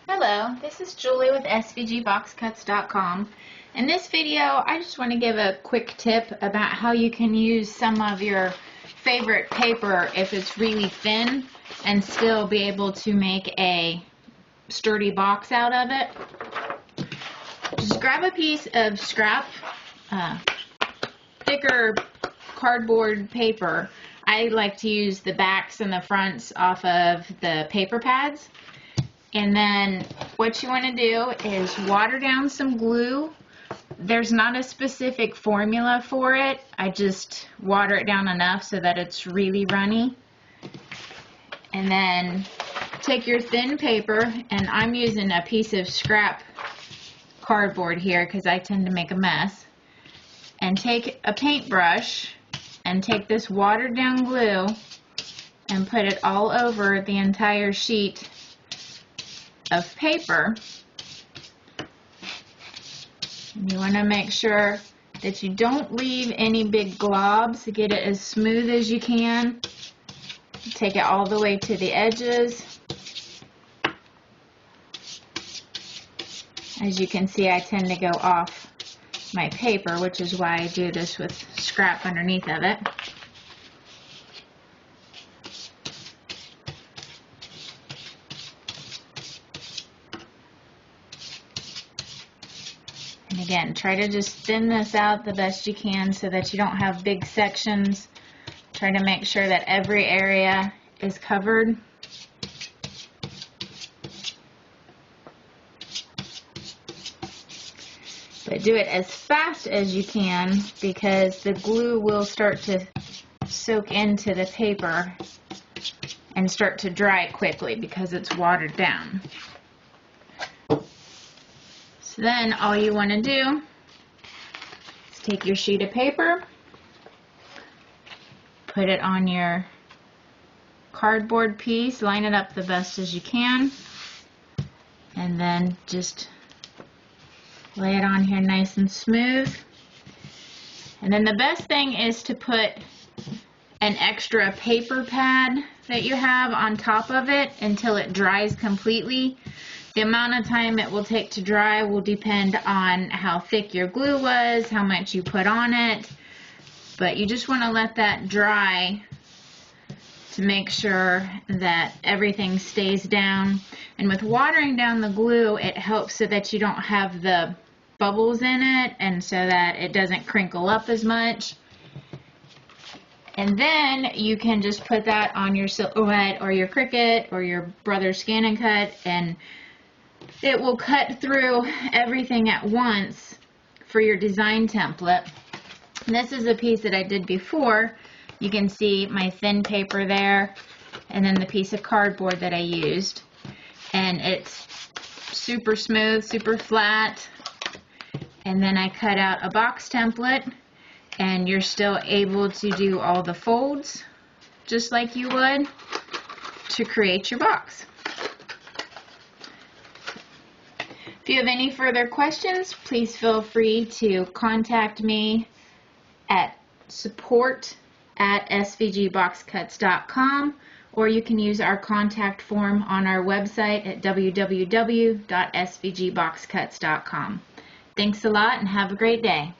Hello, this is Julie with svgboxcuts.com. In this video, I just want to give a quick tip about how you can use some of your favorite paper if it's really thin and still be able to make a sturdy box out of it. Just grab a piece of scrap, thicker cardboard paper. I like to use the backs and the fronts off of the paper pads. And then what you want to do is water down some glue. There's not a specific formula for it. I just water it down enough so that it's really runny. And then take your thin paper, and I'm using a piece of scrap cardboard here because I tend to make a mess. And take a paintbrush and take this watered down glue and put it all over the entire sheet of paper. You want to make sure that you don't leave any big globs. Get it as smooth as you can. Take it all the way to the edges. As you can see, I tend to go off my paper, which is why I do this with scrap underneath of it. And again, try to just thin this out the best you can so that you don't have big sections. Try to make sure that every area is covered. But do it as fast as you can because the glue will start to soak into the paper and start to dry quickly because it's watered down. So then all you want to do is take your sheet of paper, put it on your cardboard piece, line it up the best as you can, and then just lay it on here nice and smooth. And then the best thing is to put an extra paper pad that you have on top of it until it dries completely. The amount of time it will take to dry will depend on how thick your glue was, how much you put on it, but you just want to let that dry to make sure that everything stays down. And with watering down the glue, it helps so that you don't have the bubbles in it and so that it doesn't crinkle up as much. And then you can just put that on your Silhouette or your Cricut or your Brother ScanNCut, and it will cut through everything at once for your design template. And this is a piece that I did before. You can see my thin paper there and then the piece of cardboard that I used. And it's super smooth, super flat. And then I cut out a box template, and you're still able to do all the folds just like you would to create your box. If you have any further questions, please feel free to contact me at support@svgboxcuts.com, or you can use our contact form on our website at www.svgboxcuts.com. Thanks a lot and have a great day.